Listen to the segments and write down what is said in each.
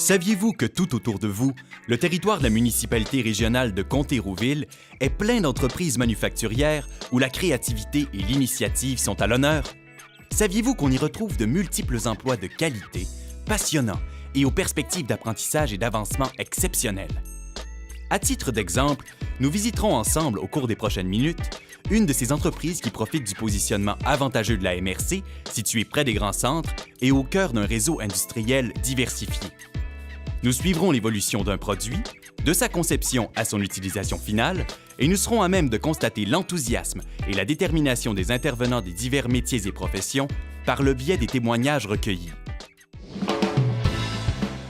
Saviez-vous que tout autour de vous, le territoire de la municipalité régionale de Comté-Rouville est plein d'entreprises manufacturières où la créativité et l'initiative sont à l'honneur? Saviez-vous qu'on y retrouve de multiples emplois de qualité, passionnants et aux perspectives d'apprentissage et d'avancement exceptionnelles? À titre d'exemple, nous visiterons ensemble au cours des prochaines minutes une de ces entreprises qui profitent du positionnement avantageux de la MRC, située près des grands centres et au cœur d'un réseau industriel diversifié. Nous suivrons l'évolution d'un produit, de sa conception à son utilisation finale, et nous serons à même de constater l'enthousiasme et la détermination des intervenants des divers métiers et professions par le biais des témoignages recueillis.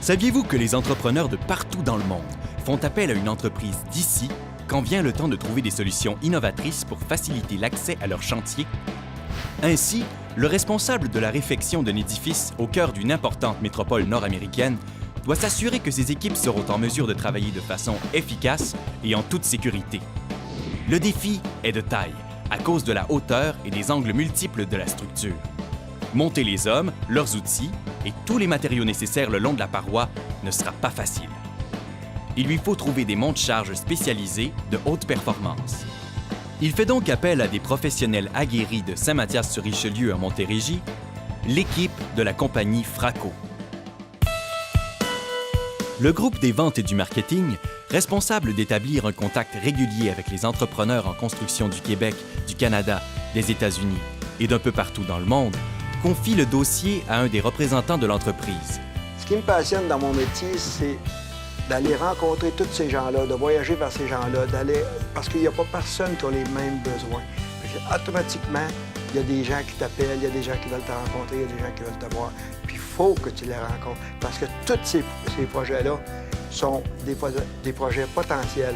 Saviez-vous que les entrepreneurs de partout dans le monde font appel à une entreprise d'ici quand vient le temps de trouver des solutions innovatrices pour faciliter l'accès à leur chantier? Ainsi, le responsable de la réfection d'un édifice au cœur d'une importante métropole nord-américaine doit s'assurer que ses équipes seront en mesure de travailler de façon efficace et en toute sécurité. Le défi est de taille, à cause de la hauteur et des angles multiples de la structure. Monter les hommes, leurs outils et tous les matériaux nécessaires le long de la paroi ne sera pas facile. Il lui faut trouver des monte-charges spécialisés de haute performance. Il fait donc appel à des professionnels aguerris de Saint-Mathias-sur-Richelieu à Montérégie, l'équipe de la compagnie Fraco. Le groupe des ventes et du marketing, responsable d'établir un contact régulier avec les entrepreneurs en construction du Québec, du Canada, des États-Unis et d'un peu partout dans le monde, confie le dossier à un des représentants de l'entreprise. Ce qui me passionne dans mon métier, c'est d'aller rencontrer tous ces gens-là, de voyager vers ces gens-là, parce qu'il n'y a pas personne qui a les mêmes besoins. Automatiquement, il y a des gens qui t'appellent, il y a des gens qui veulent te rencontrer, il y a des gens qui veulent te voir. Puis il faut que tu les rencontres, parce que tous ces projets-là sont des projets potentiels.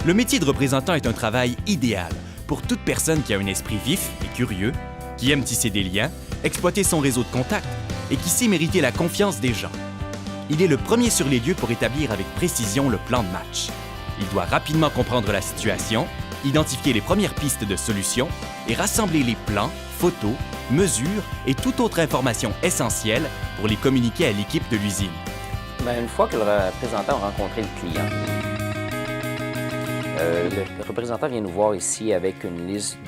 Le métier de représentant est un travail idéal pour toute personne qui a un esprit vif et curieux, qui aime tisser des liens, exploiter son réseau de contacts et qui sait mériter la confiance des gens. Il est le premier sur les lieux pour établir avec précision le plan de match. Il doit rapidement comprendre la situation, identifier les premières pistes de solutions et rassembler les plans, photos, mesures et toute autre information essentielle pour les communiquer à l'équipe de l'usine. Une fois que le représentant a rencontré le client, le représentant vient nous voir ici avec une liste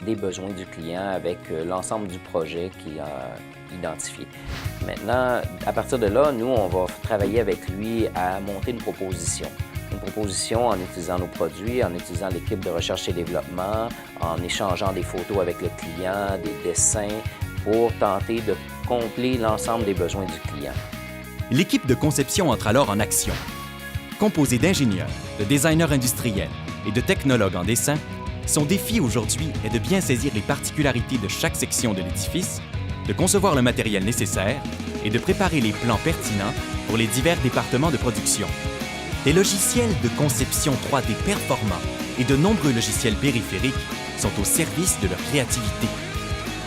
des besoins du client, avec l'ensemble du projet qu'il a identifié. Maintenant, à partir de là, nous, on va travailler avec lui à monter une proposition. Une proposition en utilisant nos produits, en utilisant l'équipe de recherche et développement, en échangeant des photos avec le client, des dessins, pour tenter de combler l'ensemble des besoins du client. L'équipe de conception entre alors en action. Composée d'ingénieurs, de designers industriels et de technologues en dessin, son défi aujourd'hui est de bien saisir les particularités de chaque section de l'édifice, de concevoir le matériel nécessaire et de préparer les plans pertinents pour les divers départements de production. Des logiciels de conception 3D performants et de nombreux logiciels périphériques sont au service de leur créativité.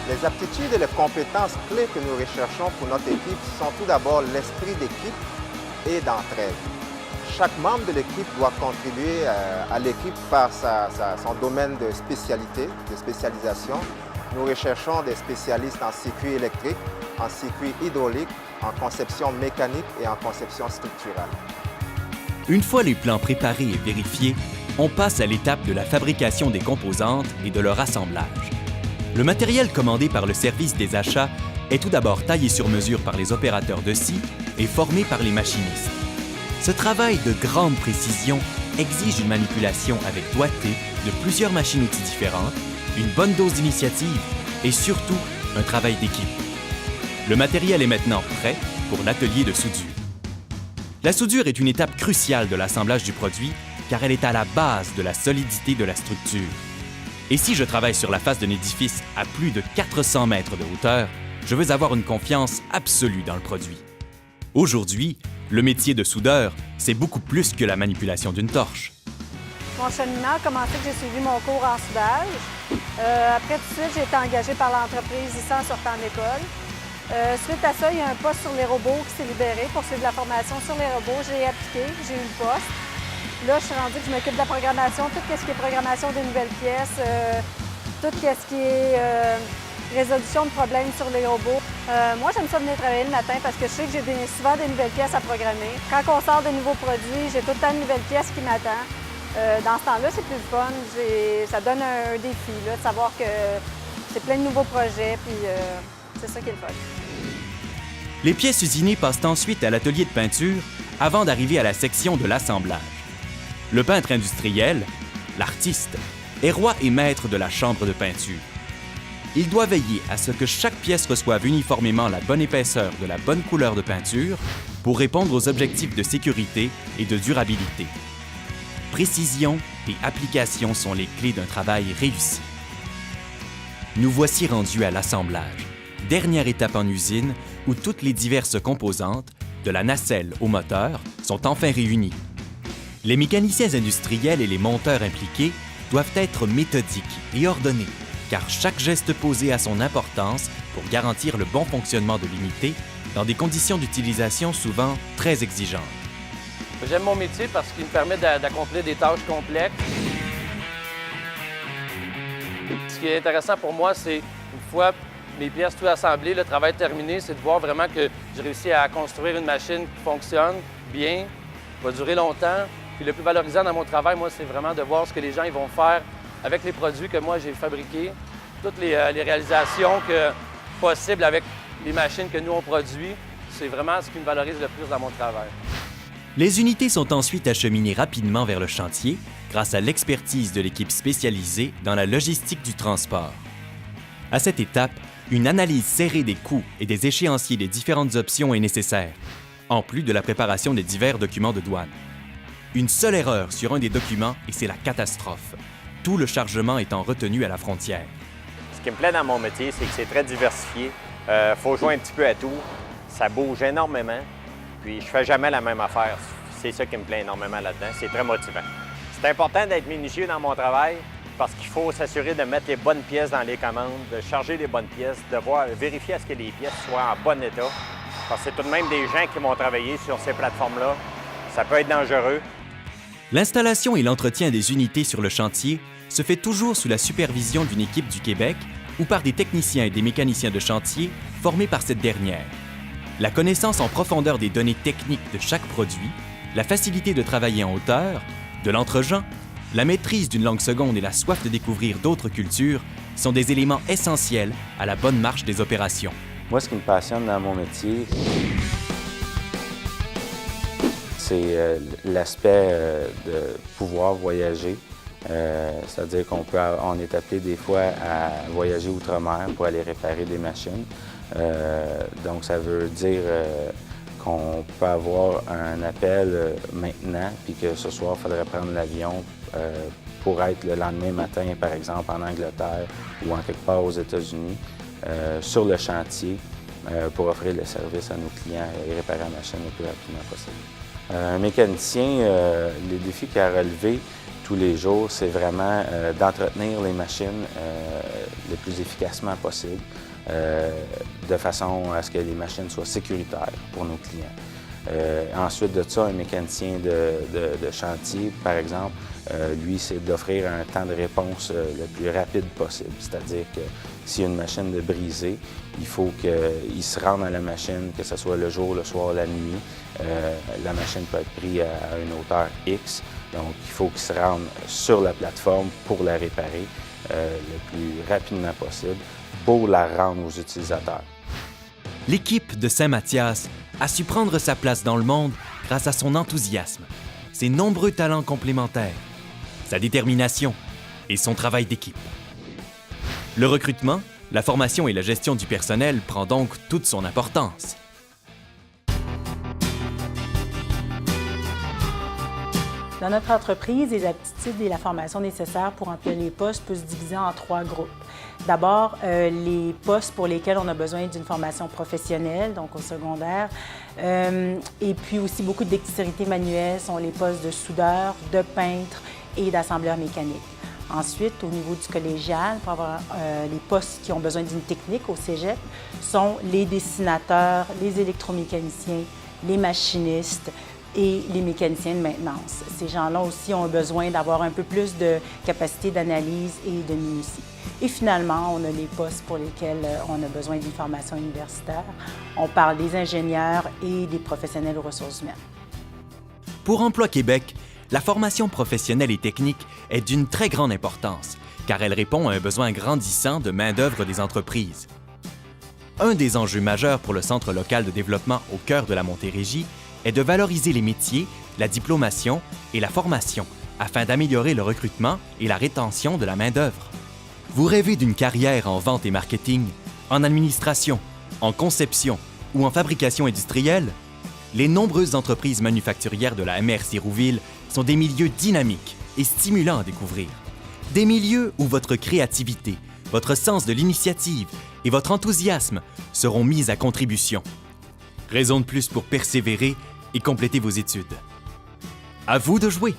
Les aptitudes et les compétences clés que nous recherchons pour notre équipe sont tout d'abord l'esprit d'équipe et d'entraide. Chaque membre de l'équipe doit contribuer à l'équipe par son domaine de spécialité, de spécialisation. Nous recherchons des spécialistes en circuit électrique, en circuit hydraulique, en conception mécanique et en conception structurale. Une fois les plans préparés et vérifiés, on passe à l'étape de la fabrication des composantes et de leur assemblage. Le matériel commandé par le service des achats est tout d'abord taillé sur mesure par les opérateurs de scie et formé par les machinistes. Ce travail de grande précision exige une manipulation avec doigté de plusieurs machines-outils différentes, une bonne dose d'initiative et surtout un travail d'équipe. Le matériel est maintenant prêt pour l'atelier de soudure. La soudure est une étape cruciale de l'assemblage du produit car elle est à la base de la solidité de la structure. Et si je travaille sur la face d'un édifice à plus de 400 mètres de hauteur, je veux avoir une confiance absolue dans le produit. Aujourd'hui, le métier de soudeur, c'est beaucoup plus que la manipulation d'une torche. Mon cheminement a commencé que j'ai suivi mon cours en soudage. Après tout de suite, j'ai été engagée par l'entreprise ici en sortant d'école. Suite à ça, il y a un poste sur les robots qui s'est libéré pour suivre la formation sur les robots. J'ai appliqué, j'ai eu le poste. Là, je suis rendue que je m'occupe de la programmation, tout ce qui est programmation des nouvelles pièces, tout ce qui est résolution de problèmes sur les robots. Moi, j'aime ça venir travailler le matin parce que je sais que j'ai souvent des nouvelles pièces à programmer. Quand on sort des nouveaux produits, j'ai tout le temps de nouvelles pièces qui m'attendent. Dans ce temps-là, c'est plus le fun. Ça donne un défi là, de savoir que c'est plein de nouveaux projets, puis c'est ça qui est le fun. Les pièces usinées passent ensuite à l'atelier de peinture avant d'arriver à la section de l'assemblage. Le peintre industriel, l'artiste, est roi et maître de la chambre de peinture. Il doit veiller à ce que chaque pièce reçoive uniformément la bonne épaisseur de la bonne couleur de peinture pour répondre aux objectifs de sécurité et de durabilité. Précision et application sont les clés d'un travail réussi. Nous voici rendus à l'assemblage, dernière étape en usine où toutes les diverses composantes, de la nacelle au moteur, sont enfin réunies. Les mécaniciens industriels et les monteurs impliqués doivent être méthodiques et ordonnés, car chaque geste posé a son importance pour garantir le bon fonctionnement de l'unité dans des conditions d'utilisation souvent très exigeantes. J'aime mon métier parce qu'il me permet d'accomplir des tâches complexes. Ce qui est intéressant pour moi, c'est une fois mes pièces tout assemblées, le travail terminé, c'est de voir vraiment que j'ai réussi à construire une machine qui fonctionne bien, qui va durer longtemps. Puis le plus valorisant dans mon travail, moi, c'est vraiment de voir ce que les gens ils vont faire avec les produits que moi j'ai fabriqués, toutes les réalisations possibles avec les machines que nous on produit. C'est vraiment ce qui me valorise le plus dans mon travail. Les unités sont ensuite acheminées rapidement vers le chantier grâce à l'expertise de l'équipe spécialisée dans la logistique du transport. À cette étape, une analyse serrée des coûts et des échéanciers des différentes options est nécessaire, en plus de la préparation des divers documents de douane. Une seule erreur sur un des documents et c'est la catastrophe, tout le chargement étant retenu à la frontière. Ce qui me plaît dans mon métier, c'est que c'est très diversifié. Faut jouer un petit peu à tout. Ça bouge énormément. Puis je fais jamais la même affaire. C'est ça qui me plaît énormément là-dedans. C'est très motivant. C'est important d'être minutieux dans mon travail parce qu'il faut s'assurer de mettre les bonnes pièces dans les commandes, de charger les bonnes pièces, de vérifier à ce que les pièces soient en bon état. Parce que c'est tout de même des gens qui vont travailler sur ces plateformes-là. Ça peut être dangereux. L'installation et l'entretien des unités sur le chantier se fait toujours sous la supervision d'une équipe du Québec ou par des techniciens et des mécaniciens de chantier formés par cette dernière. La connaissance en profondeur des données techniques de chaque produit, la facilité de travailler en hauteur, de l'entre-gens, la maîtrise d'une langue seconde et la soif de découvrir d'autres cultures sont des éléments essentiels à la bonne marche des opérations. Moi, ce qui me passionne dans mon métier, c'est l'aspect de pouvoir voyager. C'est-à-dire on est appelé des fois à voyager outre-mer pour aller réparer des machines. Donc, ça veut dire qu'on peut avoir un appel maintenant, puis que ce soir, il faudrait prendre l'avion pour être le lendemain matin, par exemple, en Angleterre ou en quelque part aux États-Unis, sur le chantier pour offrir le service à nos clients et réparer la machine le plus rapidement possible. Un mécanicien, les défis qu'il a à relever tous les jours, c'est vraiment d'entretenir les machines le plus efficacement possible, de façon à ce que les machines soient sécuritaires pour nos clients. Ensuite de ça, un mécanicien de chantier, par exemple, lui, c'est d'offrir un temps de réponse le plus rapide possible. C'est-à-dire que s'il y a une machine de brisée, il faut qu'il se rende à la machine, que ce soit le jour, le soir, la nuit. La machine peut être prise à une hauteur X, donc il faut qu'il se rende sur la plateforme pour la réparer le plus rapidement possible pour la rendre aux utilisateurs. L'équipe de Saint-Mathias a su prendre sa place dans le monde grâce à son enthousiasme, ses nombreux talents complémentaires, sa détermination et son travail d'équipe. Le recrutement, la formation et la gestion du personnel prend donc toute son importance. Dans notre entreprise, les aptitudes et la formation nécessaires pour remplir les postes peuvent se diviser en 3 groupes. D'abord, les postes pour lesquels on a besoin d'une formation professionnelle, donc au secondaire, et puis aussi beaucoup de dextérité manuelle sont les postes de soudeur, de peintre et d'assembleur mécanique. Ensuite, au niveau du collégial, pour avoir les postes qui ont besoin d'une technique au cégep, sont les dessinateurs, les électromécaniciens, les machinistes, et les mécaniciens de maintenance. Ces gens-là aussi ont besoin d'avoir un peu plus de capacité d'analyse et de minutie. Et finalement, on a les postes pour lesquels on a besoin d'une formation universitaire. On parle des ingénieurs et des professionnels aux ressources humaines. Pour Emploi Québec, la formation professionnelle et technique est d'une très grande importance, car elle répond à un besoin grandissant de main-d'œuvre des entreprises. Un des enjeux majeurs pour le Centre local de développement au cœur de la Montérégie est de valoriser les métiers, la diplomation et la formation afin d'améliorer le recrutement et la rétention de la main-d'œuvre. Vous rêvez d'une carrière en vente et marketing, en administration, en conception ou en fabrication industrielle? Les nombreuses entreprises manufacturières de la MRC Rouville sont des milieux dynamiques et stimulants à découvrir. Des milieux où votre créativité, votre sens de l'initiative et votre enthousiasme seront mis à contribution. Raison de plus pour persévérer et compléter vos études. À vous de jouer!